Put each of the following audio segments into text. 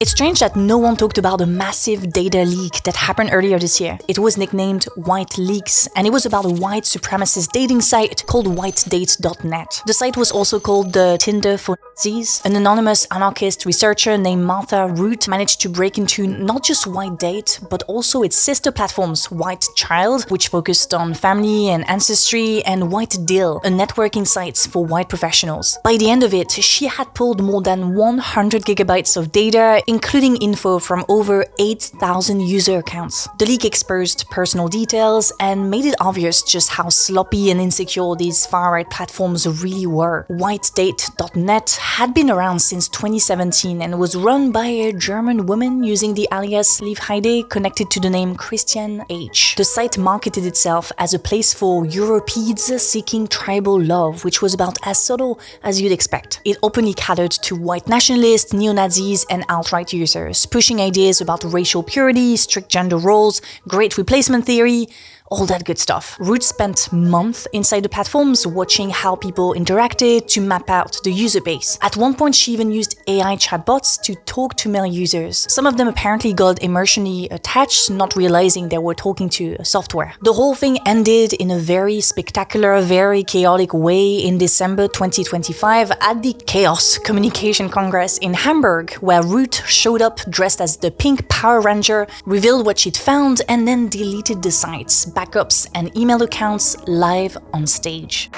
It's strange that no one talked about a massive data leak that happened earlier this year. It was nicknamed White Leaks, and it was about a white supremacist dating site called whitedate.net. The site was also called the Tinder for Nazis. An anonymous anarchist researcher named Martha Root managed to break into not just White Date, but also its sister platforms, White Child, which focused on family and ancestry, and White Deal, a networking site for white professionals. By the end of it, she had pulled more than 100 gigabytes of data, including info from over 8,000 user accounts. The leak exposed personal details and made it obvious just how sloppy and insecure these far-right platforms really were. Whitedate.net had been around since 2017 and was run by a German woman using the alias Liv Heide connected to the name Christian H. The site marketed itself as a place for Europeans seeking tribal love, which was about as subtle as you'd expect. It openly catered to white nationalists, neo-Nazis, and alt-right users, pushing ideas about racial purity, strict gender roles, great replacement theory, all that good stuff. Root spent months inside the platforms watching how people interacted to map out the user base. At one point, she even used AI chatbots to talk to male users. Some of them apparently got emotionally attached, not realizing they were talking to a software. The whole thing ended in a very spectacular, very chaotic way in December 2025 at the Chaos Communication Congress in Hamburg, where Root showed up dressed as the Pink Power Ranger, revealed what she'd found, and then deleted the sites, backups, and email accounts live on stage.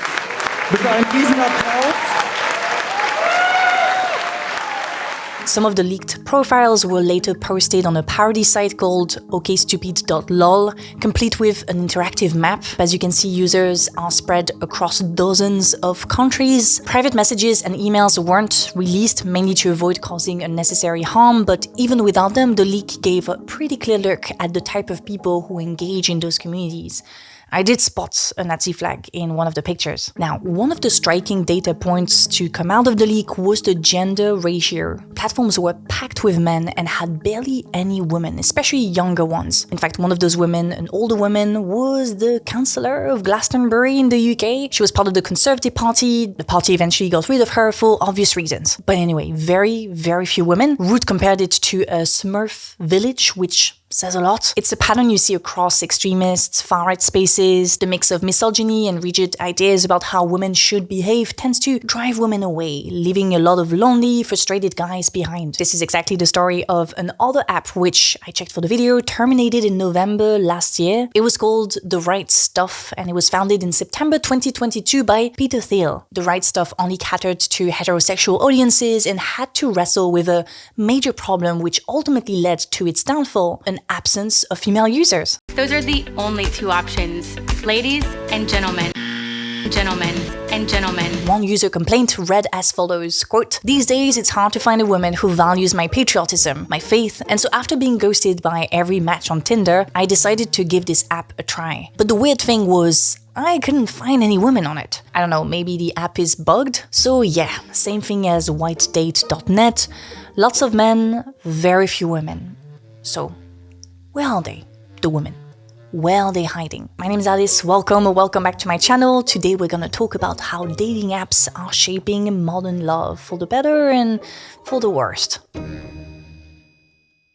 Some of the leaked profiles were later posted on a parody site called okstupid.lol, complete with an interactive map. As you can see, users are spread across dozens of countries. Private messages and emails weren't released, mainly to avoid causing unnecessary harm, but even without them, the leak gave a pretty clear look at the type of people who engage in those communities. I did spot a Nazi flag in one of the pictures. Now, one of the striking data points to come out of the leak was the gender ratio. Platforms were packed with men and had barely any women, especially younger ones. In fact, one of those women, an older woman, was the Chancellor of Glastonbury in the UK. She was part of the Conservative Party. The party eventually got rid of her for obvious reasons. But anyway, very, very few women. Root compared it to a Smurf village, which says a lot. It's a pattern you see across extremists, far-right spaces. The mix of misogyny and rigid ideas about how women should behave tends to drive women away, leaving a lot of lonely, frustrated guys behind. This is exactly the story of another app which, I checked for the video, terminated in November last year. It was called The Right Stuff, and it was founded in September 2022 by Peter Thiel. The Right Stuff only catered to heterosexual audiences and had to wrestle with a major problem which ultimately led to its downfall, an absence of female users. Those are the only two options, ladies and gentlemen. Gentlemen and gentlemen. One user complaint read as follows, quote, "These days it's hard to find a woman who values my patriotism, my faith, and so after being ghosted by every match on Tinder, I decided to give this app a try. But the weird thing was, I couldn't find any women on it. I don't know, maybe the app is bugged? So yeah, same thing as whitedate.net. Lots of men, very few women. So where are they, the women? Where are they hiding? My name is Alice, welcome back to my channel. Today we're gonna talk about how dating apps are shaping modern love for the better and for the worst.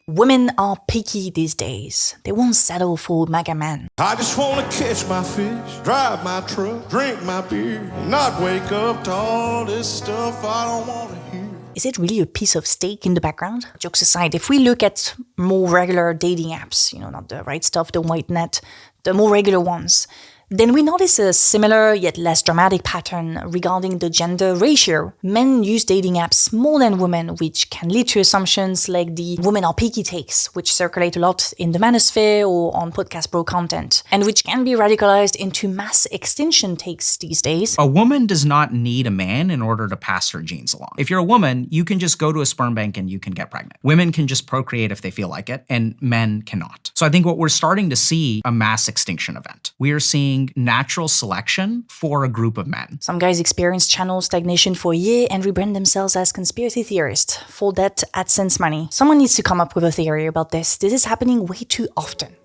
Women are picky these days. They won't settle for MAGA man. I just wanna catch my fish, drive my truck, drink my beer, not wake up to all this stuff I don't wanna hear. Is it really a piece of steak in the background? Jokes aside, if we look at more regular dating apps, not the Right Stuff, the White Net, the more regular ones, then we notice a similar yet less dramatic pattern regarding the gender ratio. Men use dating apps more than women, which can lead to assumptions like the women are picky takes, which circulate a lot in the manosphere or on podcast bro content, and which can be radicalized into mass extinction takes these days. A woman does not need a man in order to pass her genes along. If you're a woman, you can just go to a sperm bank and you can get pregnant. Women can just procreate if they feel like it, and men cannot. So I think what we're starting to see a mass extinction event. We are seeing natural selection for a group of men. Some guys experience channel stagnation for a year and rebrand themselves as conspiracy theorists for that AdSense money. Someone needs to come up with a theory about this. This is happening way too often.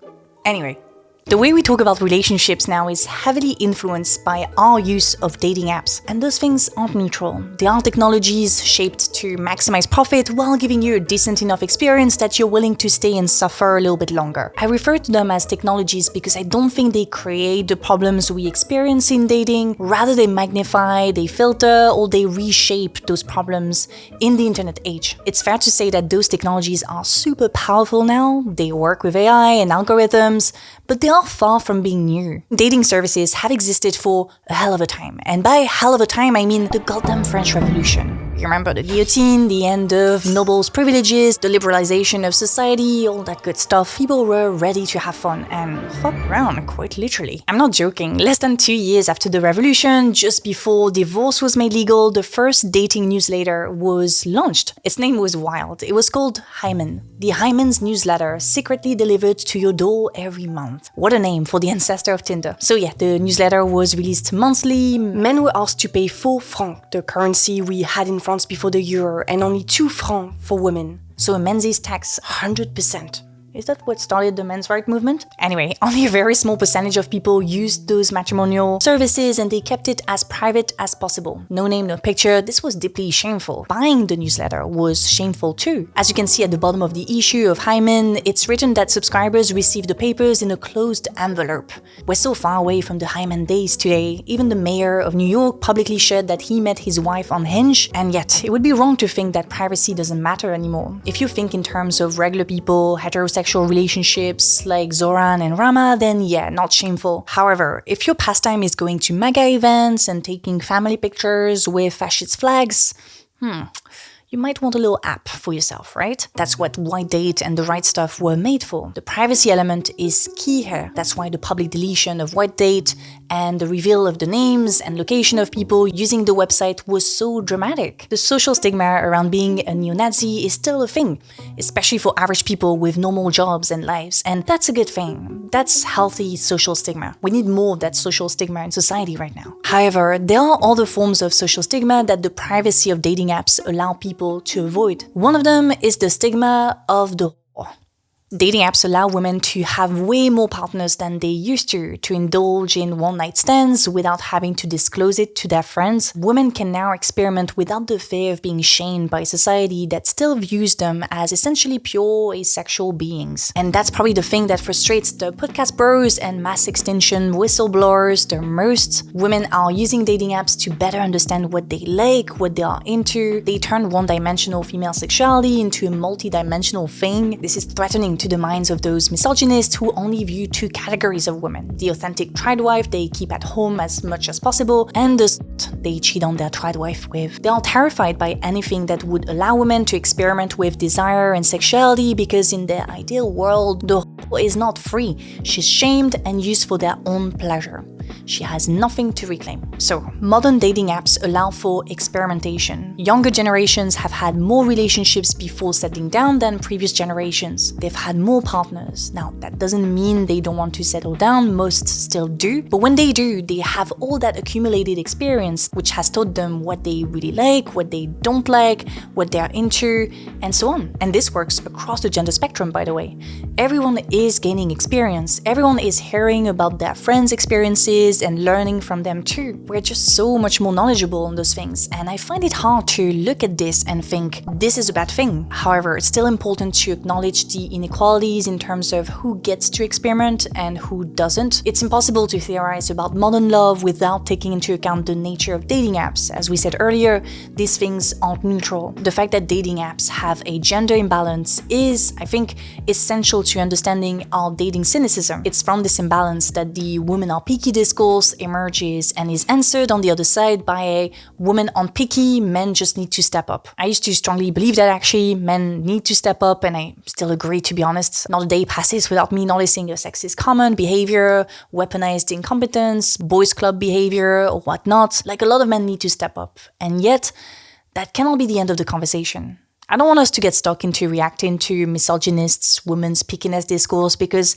Anyway, The way we talk about relationships now is heavily influenced by our use of dating apps. And those things aren't neutral. They are technologies shaped to maximize profit while giving you a decent enough experience that you're willing to stay and suffer a little bit longer. I refer to them as technologies because I don't think they create the problems we experience in dating. Rather, they magnify, they filter, or they reshape those problems in the internet age. It's fair to say that those technologies are super powerful now. They work with AI and algorithms, but they are far from being new. Dating services have existed for a hell of a time. And by hell of a time, I mean the goddamn French Revolution. You remember the guillotine, the end of nobles' privileges, the liberalization of society, all that good stuff. People were ready to have fun and fuck around, quite literally. I'm not joking. Less than 2 years after the revolution, just before divorce was made legal, the first dating newsletter was launched. Its name was wild. It was called Hymen. The Hymen's newsletter, secretly delivered to your door every month. What a name for the ancestor of Tinder. So yeah, the newsletter was released monthly. Men were asked to pay 4 francs, the currency we had in France before the euro, and only 2 francs for women. So a men's tax 100%. Is that what started the men's rights movement? Anyway, only a very small percentage of people used those matrimonial services and they kept it as private as possible. No name, no picture. This was deeply shameful. Buying the newsletter was shameful too. As you can see at the bottom of the issue of Hymen, it's written that subscribers receive the papers in a closed envelope. We're so far away from the Hymen days today. Even the mayor of New York publicly shared that he met his wife on Hinge, and yet it would be wrong to think that privacy doesn't matter anymore. If you think in terms of regular people, heterosexual relationships like Zoran and Rama, then yeah, not shameful. However, if your pastime is going to mega events and taking family pictures with fascist flags, you might want a little app for yourself, right? That's what White Date and the Right Stuff were made for. The privacy element is key here. That's why the public deletion of White Date and the reveal of the names and location of people using the website was so dramatic. The social stigma around being a neo-Nazi is still a thing, especially for average people with normal jobs and lives, and that's a good thing. That's healthy social stigma. We need more of that social stigma in society right now. However, there are other forms of social stigma that the privacy of dating apps allow people to avoid. One of them is the stigma of the whore. Dating apps allow women to have way more partners than they used to indulge in one-night stands without having to disclose it to their friends. Women can now experiment without the fear of being shamed by society that still views them as essentially pure asexual beings. And that's probably the thing that frustrates the podcast bros and mass extinction whistleblowers the most. Women are using dating apps to better understand what they like, what they are into. They turn one-dimensional female sexuality into a multi-dimensional thing. This is threatening to the minds of those misogynists who only view 2 categories of women: the authentic tried wife they keep at home as much as possible, and the they cheat on their tried wife with. They are terrified by anything that would allow women to experiment with desire and sexuality because in their ideal world, the is not free. She's shamed and used for their own pleasure. She has nothing to reclaim. So, modern dating apps allow for experimentation. Younger generations have had more relationships before settling down than previous generations. They've had more partners. Now, that doesn't mean they don't want to settle down, most still do. But when they do, they have all that accumulated experience, which has taught them what they really like, what they don't like, what they're into, and so on. And this works across the gender spectrum, by the way. Everyone is gaining experience. Everyone is hearing about their friends' experiences and learning from them too. We're just so much more knowledgeable on those things, and I find it hard to look at this and think this is a bad thing. However, it's still important to acknowledge the inequalities in terms of who gets to experiment and who doesn't. It's impossible to theorize about modern love without taking into account the nature of dating apps. As we said earlier, these things aren't neutral. The fact that dating apps have a gender imbalance is, I think, essential to understanding our dating cynicism. It's from this imbalance that the women are picky discourse emerges and is answered on the other side by a women aren't picky, men just need to step up. I used to strongly believe that actually men need to step up, and I still agree, to be honest. Not a day passes without me noticing a sexist comment, behavior, weaponized incompetence, boys club behavior, or whatnot. Like, a lot of men need to step up. And yet, that cannot be the end of the conversation. I don't want us to get stuck into reacting to misogynists, women's pickiness discourse, because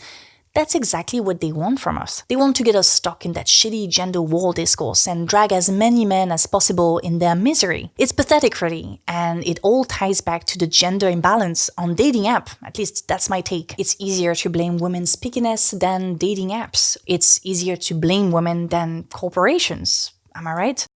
That's exactly what they want from us. They want to get us stuck in that shitty gender war discourse and drag as many men as possible in their misery. It's pathetic, really, and it all ties back to the gender imbalance on dating app. At least that's my take. It's easier to blame women's pickiness than dating apps. It's easier to blame women than corporations. Am I right?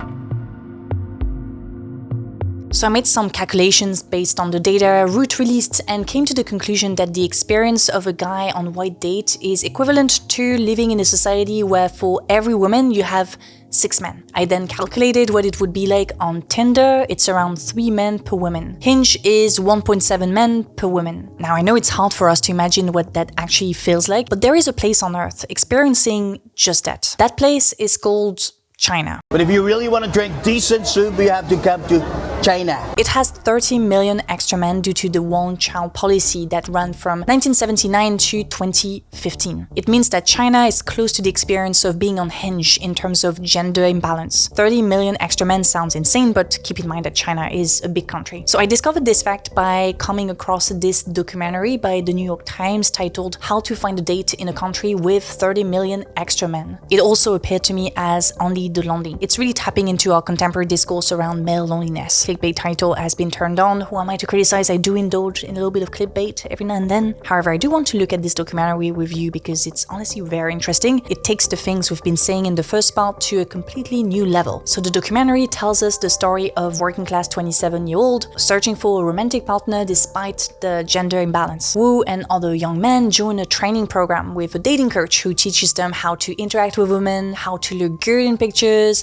So I made some calculations based on the data Root released and came to the conclusion that the experience of a guy on White Date is equivalent to living in a society where for every woman you have 6 men. I then calculated what it would be like on Tinder. It's around 3 men per woman. Hinge is 1.7 men per woman. Now I know it's hard for us to imagine what that actually feels like, but there is a place on Earth experiencing just that. That place is called China. But if you really want to drink decent soup, you have to come to China. It has 30 million extra men due to the one-child policy that ran from 1979 to 2015. It means that China is close to the experience of being on Hinge in terms of gender imbalance. 30 million extra men sounds insane, but keep in mind that China is a big country. So I discovered this fact by coming across this documentary by the New York Times titled How to Find a Date in a Country with 30 Million Extra Men. It also appeared to me as Only the Lonely. It's really tapping into our contemporary discourse around male loneliness. Clickbait title has been turned on. Who am I to criticize? I do indulge in a little bit of clickbait every now and then. However, I do want to look at this documentary with you because it's honestly very interesting. It takes the things we've been saying in the first part to a completely new level. So the documentary tells us the story of working class 27-year-old searching for a romantic partner despite the gender imbalance. Wu and other young men join a training program with a dating coach who teaches them how to interact with women, how to look good in pictures,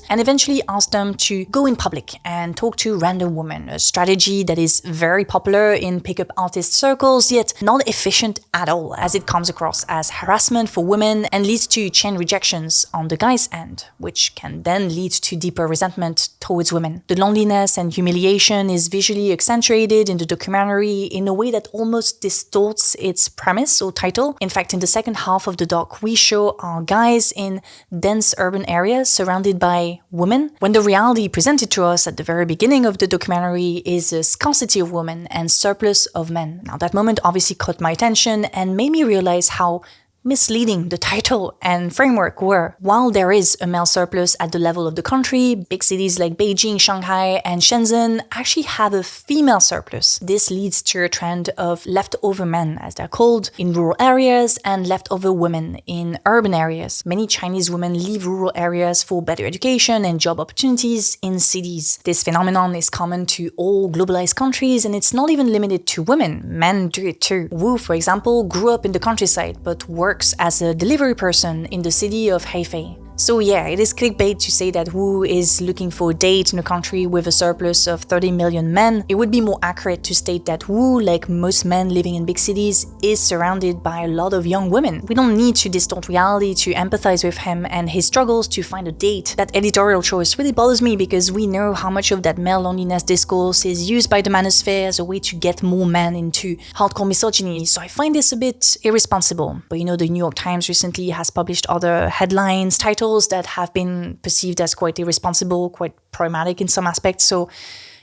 and eventually asks them to go in public and talk to random women, a strategy that is very popular in pickup artist circles, yet not efficient at all, as it comes across as harassment for women and leads to chain rejections on the guy's end, which can then lead to deeper resentment towards women. The loneliness and humiliation is visually accentuated in the documentary in a way that almost distorts its premise or title. In fact, in the second half of the doc, we show our guys in dense urban areas surrounded by women, when the reality presented to us at the very beginning of the documentary is a scarcity of women and surplus of men. Now that moment obviously caught my attention and made me realize how misleading the title and framework were. While there is a male surplus at the level of the country, big cities like Beijing, Shanghai, and Shenzhen actually have a female surplus. This leads to a trend of leftover men, as they're called, in rural areas and leftover women in urban areas. Many Chinese women leave rural areas for better education and job opportunities in cities. This phenomenon is common to all globalized countries and it's not even limited to women. Men do it too. Wu, for example, grew up in the countryside but works as a delivery person in the city of Hefei. So yeah, it is clickbait to say that Wu is looking for a date in a country with a surplus of 30 million men. It would be more accurate to state that Wu, like most men living in big cities, is surrounded by a lot of young women. We don't need to distort reality to empathize with him and his struggles to find a date. That editorial choice really bothers me because we know how much of that male loneliness discourse is used by the manosphere as a way to get more men into hardcore misogyny. So I find this a bit irresponsible. But you know, the New York Times recently has published other headlines, titles that have been perceived as quite irresponsible, quite problematic in some aspects. So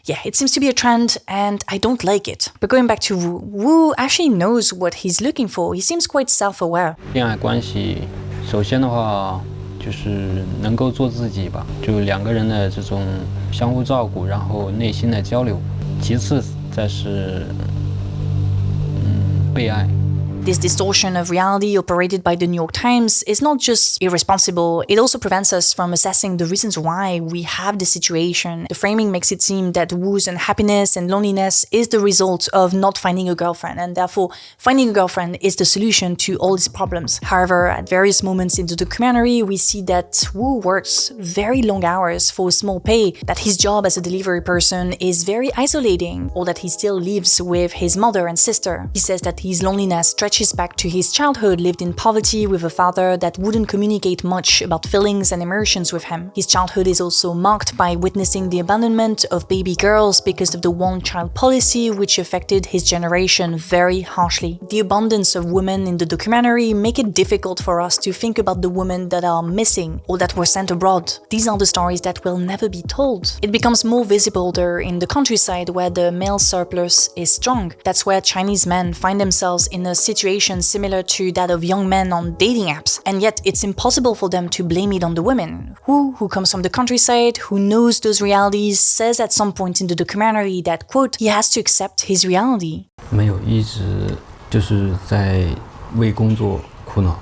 yeah, it seems to be a trend and I don't like it. But going back to Wu, Wu actually knows what he's looking for. He seems quite self-aware. 恋爱关系首先的话就是能够做自己吧，就两个人的这种相互照顾，然后内心的交流。其次再是被爱。 This distortion of reality operated by the New York Times is not just irresponsible, it also prevents us from assessing the reasons why we have this situation. The framing makes it seem that Wu's unhappiness and loneliness is the result of not finding a girlfriend, and therefore finding a girlfriend is the solution to all his problems. However, at various moments in the documentary, we see that Wu works very long hours for a small pay, that his job as a delivery person is very isolating, or that he still lives with his mother and sister. He says that his loneliness stretches back to his childhood lived in poverty with a father that wouldn't communicate much about feelings and emotions with him. His childhood is also marked by witnessing the abandonment of baby girls because of the one-child policy, which affected his generation very harshly. The abundance of women in the documentary make it difficult for us to think about the women that are missing or that were sent abroad. These are the stories that will never be told. It becomes more visible there in the countryside where the male surplus is strong. That's where Chinese men find themselves in a situation situation similar to that of young men on dating apps, and yet it's impossible for them to blame it on the women. Who comes from the countryside, who knows those realities, says at some point in the documentary that, quote, he has to accept his reality. 没有，一直就是在为工作苦恼，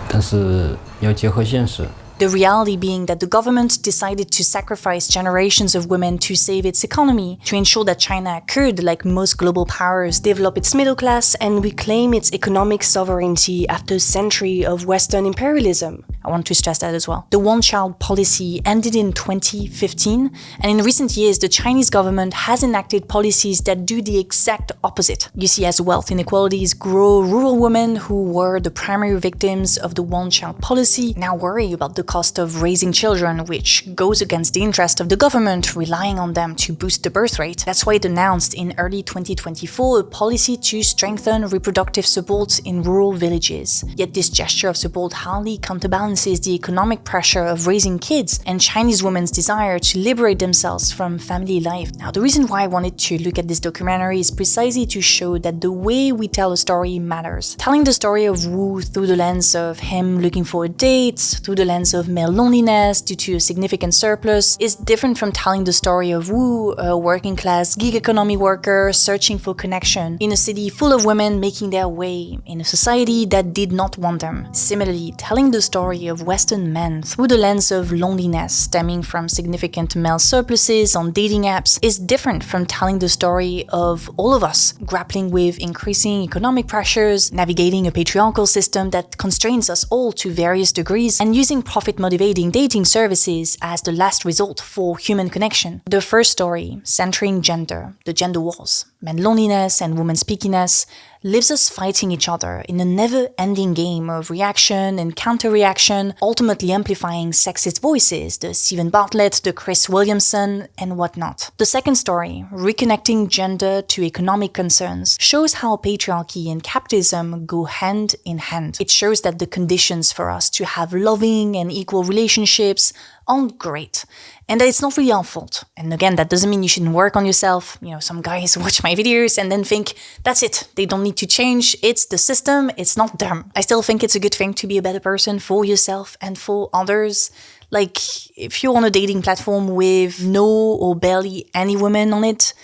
但是要结合现实。The reality being that the government decided to sacrifice generations of women to save its economy, to ensure that China could, like most global powers, develop its middle class and reclaim its economic sovereignty after a century of Western imperialism. I want to stress that as well. The one-child policy ended in 2015, and in recent years, the Chinese government has enacted policies that do the exact opposite. You see, as wealth inequalities grow, rural women who were the primary victims of the one-child policy now worry about the cost of raising children, which goes against the interest of the government, relying on them to boost the birth rate. That's why it announced in early 2024 a policy to strengthen reproductive support in rural villages. Yet this gesture of support hardly counterbalances the economic pressure of raising kids and Chinese women's desire to liberate themselves from family life. Now, the reason why I wanted to look at this documentary is precisely to show that the way we tell a story matters. Telling the story of Wu through the lens of him looking for a date, through the lens of male loneliness due to a significant surplus, is different from telling the story of Wu, a working-class gig economy worker searching for connection in a city full of women making their way in a society that did not want them. Similarly, telling the story of Western men through the lens of loneliness stemming from significant male surpluses on dating apps is different from telling the story of all of us grappling with increasing economic pressures, navigating a patriarchal system that constrains us all to various degrees, and using profit-motivating dating services as the last resort for human connection. The first story, centering gender, the gender wars, men loneliness and women's peakiness, leaves us fighting each other in a never-ending game of reaction and counter-reaction, ultimately amplifying sexist voices, the Stephen Bartlett, the Chris Williamson, and whatnot. The second story, reconnecting gender to economic concerns, shows how patriarchy and capitalism go hand in hand. It shows that the conditions for us to have loving and equal relationships aren't great, and that it's not really our fault. And again, that doesn't mean you shouldn't work on yourself. You know, some guys watch my videos and then think, that's it, they don't need to change, it's the system, it's not them. I still think it's a good thing to be a better person for yourself and for others. Like, if you're on a dating platform with no or barely any women on it,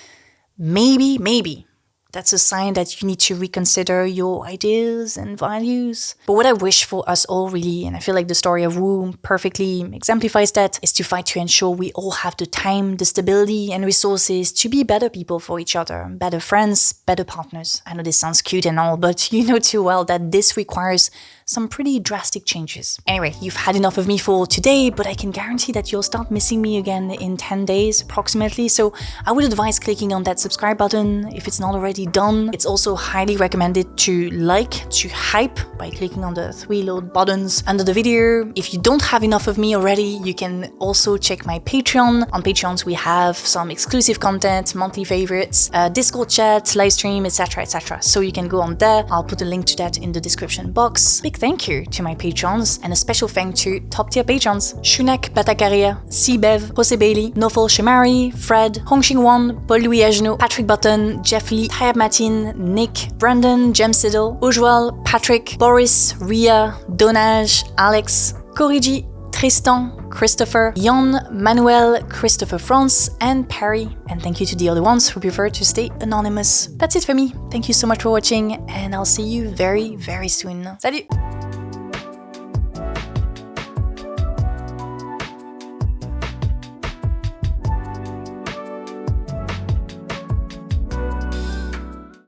maybe that's a sign that you need to reconsider your ideas and values. But what I wish for us all really, and I feel like the story of Wu perfectly exemplifies that, is to fight to ensure we all have the time, the stability and resources to be better people for each other, better friends, better partners. I know this sounds cute and all, but you know too well that this requires some pretty drastic changes. Anyway, you've had enough of me for today, but I can guarantee that you'll start missing me again in 10 days approximately, so I would advise clicking on that subscribe button if it's not already done. It's also highly recommended to hype by clicking on the 3 little buttons under the video. If you don't have enough of me already, you can also check my Patreon. On Patreons, we have some exclusive content, monthly favorites, Discord chat, live stream, etc. So you can go on there. I'll put a link to that in the description box. Big thank you to my patrons, and a special thank to top tier patrons: Shunak Batakaria, Cbev, Jose Bailey, Nofal Shemari, Fred, Hongxing Wan, Paul Louis Agenot, Patrick Button, Jeff Lee, Hayab Matin, Nick, Brandon, Jem Siddle, Ujwal, Patrick, Boris, Ria, Donage, Alex, Koriji, Tristan, Christopher, Jan, Manuel, Christopher France, and Perry. And thank you to the other ones who prefer to stay anonymous. That's it for me. Thank you so much for watching, and I'll see you very, very soon. Salut!